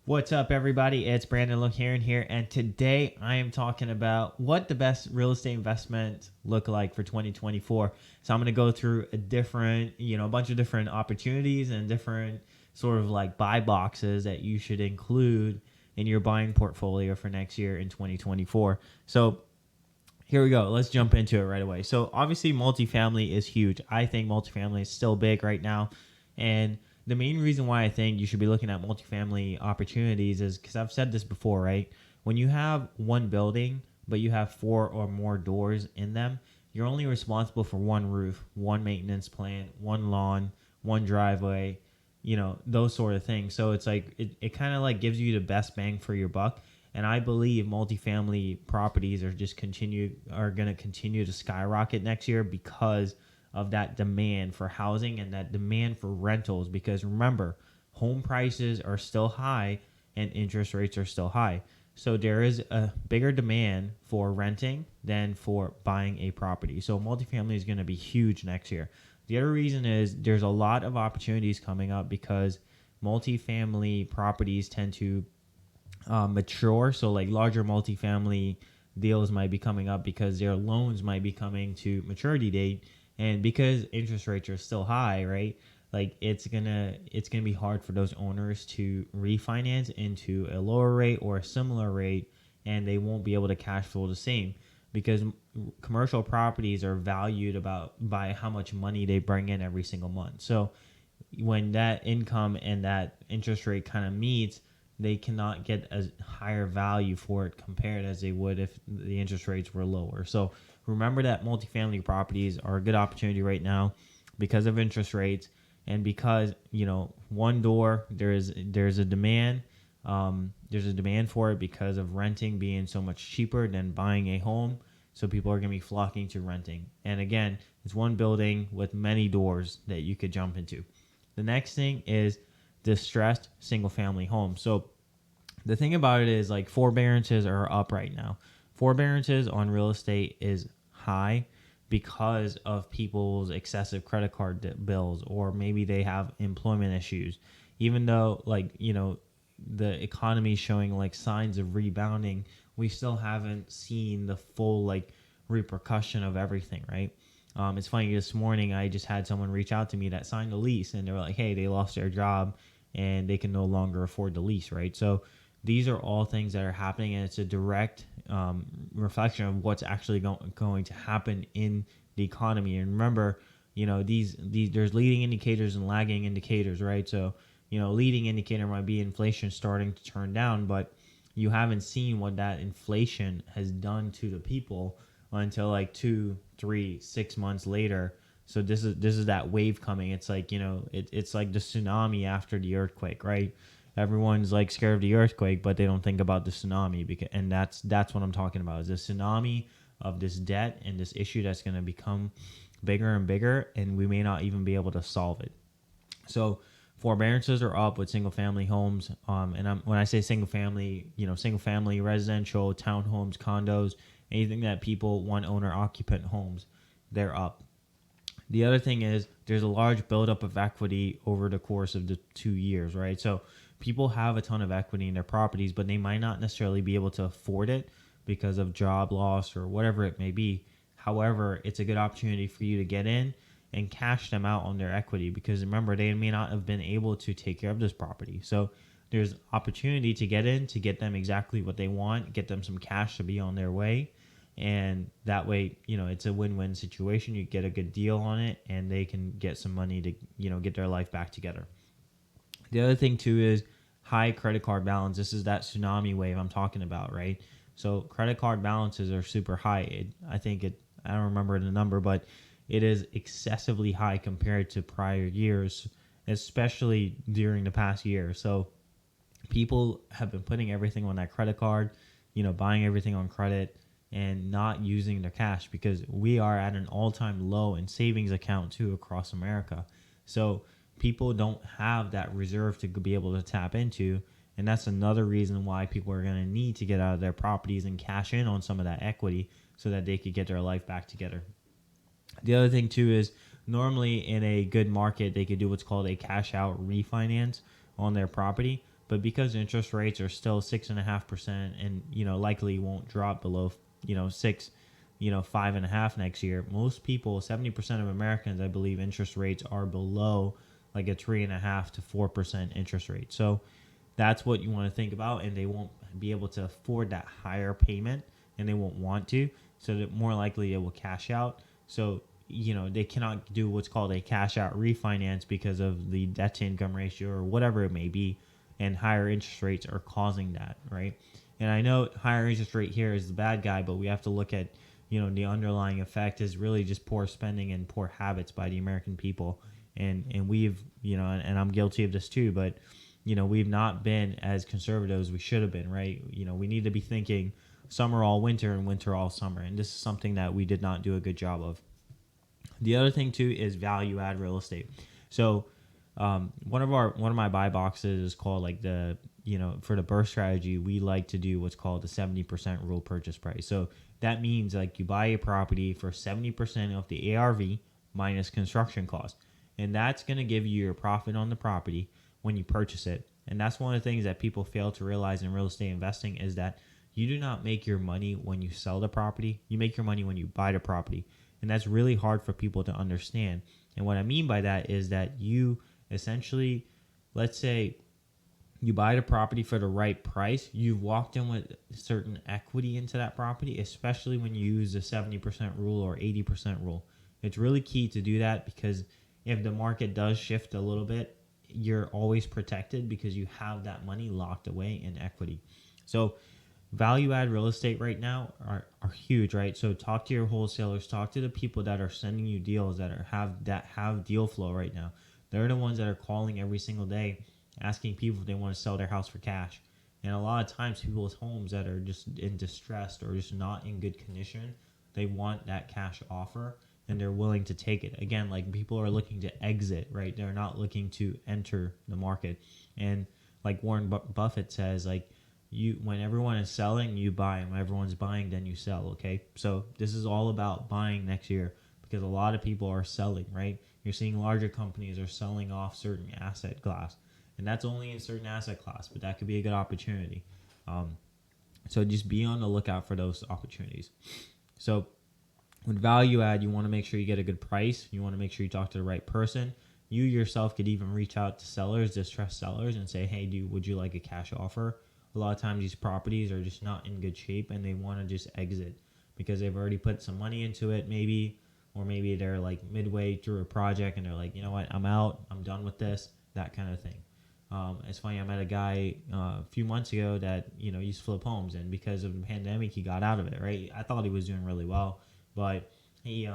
What's up, everybody? It's Brandon Look here, and today I am talking about what the best real estate investments look like for 2024. So I'm going to go through a bunch of different opportunities and different sort of like buy boxes that you should include in your buying portfolio for next year in 2024. So here we go. Let's jump into it right away. So obviously multifamily is huge. I think multifamily is still big right now. And the main reason why I think you should be looking at multifamily opportunities is because I've said this before, right? When you have one building, but you have 4 or more doors in them, you're only responsible for one roof, one maintenance plan, one lawn, one driveway, those sort of things. So it's like, it kind of like gives you the best bang for your buck. And I believe multifamily properties are going to continue to skyrocket next year because of that demand for housing and that demand for rentals. Because remember, home prices are still high and interest rates are still high. So there is a bigger demand for renting than for buying a property. So multifamily is going to be huge next year. The other reason is there's a lot of opportunities coming up because multifamily properties tend to mature. So like larger multifamily deals might be coming up because their loans might be coming to maturity date, and because interest rates are still high, right? Like it's gonna be hard for those owners to refinance into a lower rate or a similar rate, and they won't be able to cash flow the same because commercial properties are valued by how much money they bring in every single month. So when that income and that interest rate kind of meets, they cannot get a higher value for it compared as they would if the interest rates were lower. So remember that multifamily properties are a good opportunity right now because of interest rates and because, one door, there's a demand. There's a demand for it because of renting being so much cheaper than buying a home. So people are going to be flocking to renting. And again, it's one building with many doors that you could jump into. The next thing is distressed single family homes. So the thing about it is like forbearances are up right now. Forbearances on real estate is high because of people's excessive credit card bills, or maybe they have employment issues. Even though the economy is showing like signs of rebounding, we still haven't seen the full like repercussion of everything, right? It's funny, this morning I just had someone reach out to me that signed a lease and they were like, hey, they lost their job and they can no longer afford the lease, right? So these are all things that are happening, and it's a direct reflection of what's actually going to happen in the economy. And remember, these there's leading indicators and lagging indicators, right? So leading indicator might be inflation starting to turn down, but you haven't seen what that inflation has done to the people until like 2, 3, 6 months later. So this is that wave coming. It's like, it's like the tsunami after the earthquake, right? Everyone's like scared of the earthquake, but they don't think about the tsunami. And that's what I'm talking about, is the tsunami of this debt and this issue that's going to become bigger and bigger, and we may not even be able to solve it. So forbearances are up with single family homes. When I say single family, single family residential, townhomes, condos, anything that people want owner occupant homes, they're up. The other thing is there's a large buildup of equity over the course of the 2 years, right? So people have a ton of equity in their properties, but they might not necessarily be able to afford it because of job loss or whatever it may be. However, it's a good opportunity for you to get in and cash them out on their equity, because remember, they may not have been able to take care of this property. So there's opportunity to get in, to get them exactly what they want, get them some cash to be on their way. And that way, it's a win-win situation. You get a good deal on it and they can get some money to, get their life back together. The other thing too is high credit card balance. This is that tsunami wave I'm talking about, right? So credit card balances are super high. I don't remember the number, but it is excessively high compared to prior years, especially during the past year. So people have been putting everything on that credit card, buying everything on credit and not using their cash, because we are at an all-time low in savings account too across America. So people don't have that reserve to be able to tap into, and that's another reason why people are going to need to get out of their properties and cash in on some of that equity so that they could get their life back together. The other thing too is normally in a good market they could do what's called a cash out refinance on their property, But because interest rates are still 6.5%, and likely won't drop below 6, 5.5 next year, most people, 70% of Americans, I believe, interest rates are below like a 3.5 to 4% interest rate. So that's what you want to think about, and they won't be able to afford that higher payment, and they won't want to. So that more likely it will cash out. So they cannot do what's called a cash out refinance because of the debt to income ratio or whatever it may be, and higher interest rates are causing that, right? And I know higher interest rate here is the bad guy, but we have to look at the underlying effect is really just poor spending and poor habits by the American people. And we've and I'm guilty of this too, but we've not been as conservative as we should have been, right? We need to be thinking summer all winter and winter all summer, and this is something that we did not do a good job of. The other thing too is value add real estate. So one of my buy boxes is called like the for the burst strategy, we like to do what's called the 70% rule purchase price. So that means like you buy a property for 70% of the ARV minus construction cost, and that's going to give you your profit on the property when you purchase it. And that's one of the things that people fail to realize in real estate investing is that you do not make your money when you sell the property. You make your money when you buy the property. And that's really hard for people to understand. And what I mean by that is that you essentially, let's say you buy the property for the right price, you've walked in with certain equity into that property, especially when you use the 70% rule or 80% rule. It's really key to do that, because if the market does shift a little bit, you're always protected because you have that money locked away in equity. So value add real estate right now are huge, right? So talk to your wholesalers, talk to the people that are sending you deals that have deal flow right now. They're the ones that are calling every single day asking people if they want to sell their house for cash. And a lot of times people's homes that are just in distress or just not in good condition, they want that cash offer and they're willing to take it. Again, like people are looking to exit, right? They're not looking to enter the market. And like Warren Buffett says, like, when everyone is selling, you buy, and when everyone's buying, then you sell. Okay, so this is all about buying next year, because a lot of people are selling, right? You're seeing larger companies are selling off certain asset class, and that's only in certain asset class, but that could be a good opportunity. So just be on the lookout for those opportunities. So with value add, you want to make sure you get a good price. You want to make sure you talk to the right person. You yourself could even reach out to sellers, distressed sellers, and say, hey, would you like a cash offer? A lot of times these properties are just not in good shape and they want to just exit because they've already put some money into it, maybe, or maybe they're like midway through a project and they're like, you know what, I'm out, I'm done with this, that kind of thing. It's funny, I met a guy a few months ago that used to flip homes, and because of the pandemic he got out of it, right? I thought he was doing really well, but he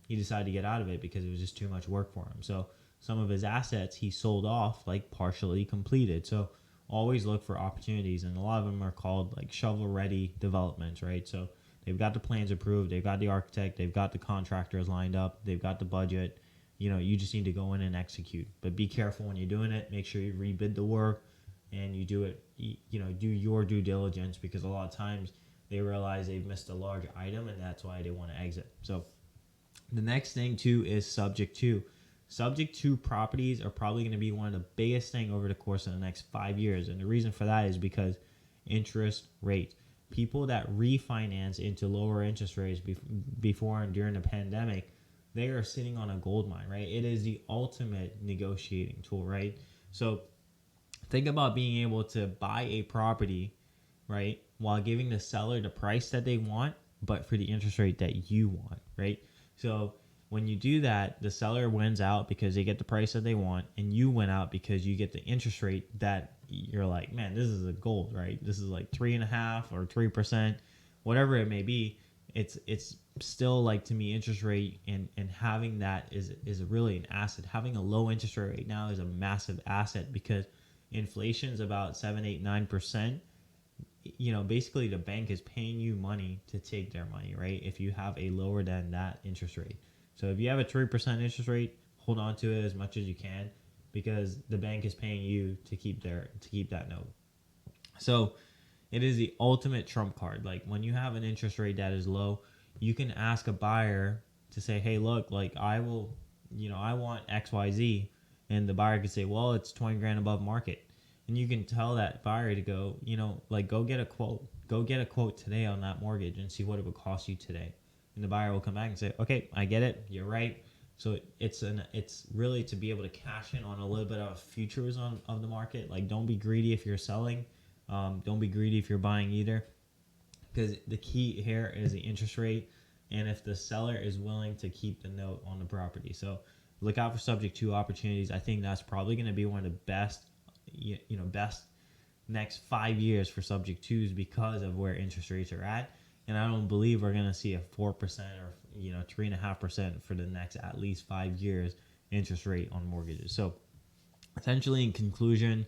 decided to get out of it because it was just too much work for him. So some of his assets he sold off like partially completed. So always look for opportunities, and a lot of them are called like shovel ready developments, right? So they've got the plans approved, they've got the architect, they've got the contractors lined up, they've got the budget. You just need to go in and execute. But be careful when you're doing it. Make sure you rebid the work and you do it, do your due diligence, because a lot of times they realize they've missed a large item and that's why they want to exit. So the next thing too is subject to. Subject to properties are probably going to be one of the biggest thing over the course of the next 5 years. And the reason for that is because interest rates. People that refinance into lower interest rates before and during the pandemic, they are sitting on a gold mine, right? It is the ultimate negotiating tool, right? So think about being able to buy a property, right, while giving the seller the price that they want, but for the interest rate that you want, right? So when you do that, the seller wins out because they get the price that they want, and you win out because you get the interest rate that you're like, man, this is a gold, right? This is like 3.5 or 3%, whatever it may be. It's still, like, to me, interest rate and having that is really an asset. Having a low interest rate right now is a massive asset because inflation is about 7, 8, 9%. Basically the bank is paying you money to take their money, right? If you have a lower than that interest rate. So if you have a 3% interest rate, hold on to it as much as you can because the bank is paying you to keep that note. So it is the ultimate trump card. Like when you have an interest rate that is low, you can ask a buyer to say, hey, look, like I want XYZ. And the buyer could say, well, it's 20 grand above market. and you can tell that buyer to go, like, go get a quote. Go get a quote today on that mortgage and see what it would cost you today. And the buyer will come back and say, okay, I get it. You're right. So it's really to be able to cash in on a little bit of futures of the market. Like, don't be greedy if you're selling. Don't be greedy if you're buying either. Because the key here is the interest rate, and if the seller is willing to keep the note on the property. So look out for subject to opportunities. I think that's probably going to be one of the best, best next 5 years for subject twos because of where interest rates are at. And I don't believe we're going to see a 4% or 3.5% for the next at least 5 years interest rate on mortgages. So essentially, in conclusion,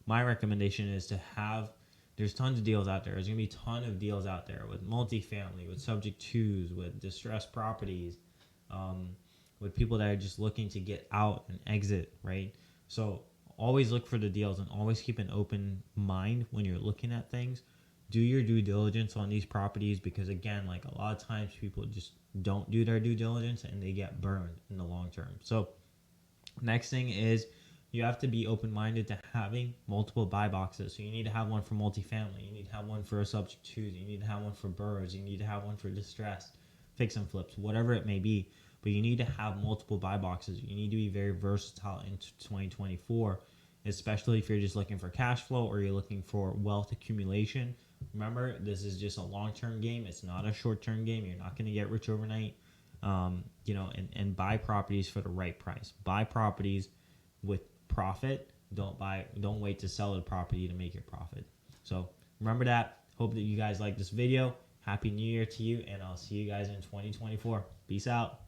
my recommendation is to have, there's tons of deals out there. There's going to be a ton of deals out there with multifamily, with subject twos, with distressed properties, with people that are just looking to get out and exit, right? So always look for the deals and always keep an open mind when you're looking at things. Do your due diligence on these properties, because again, like, a lot of times people just don't do their due diligence and they get burned in the long term. So next thing is, you have to be open-minded to having multiple buy boxes. So you need to have one for multifamily. You need to have one for a subject to. You need to have one for burrs. You need to have one for distressed, fix and flips, whatever it may be. But you need to have multiple buy boxes. You need to be very versatile in 2024, especially if you're just looking for cash flow or you're looking for wealth accumulation. Remember, this is just a long-term game. It's not a short-term game. You're not going to get rich overnight. And buy properties for the right price. Buy properties with profit. Don't wait to sell the property to make your profit. So remember that. Hope that you guys like this video. Happy New Year to you, and I'll see you guys in 2024. Peace out.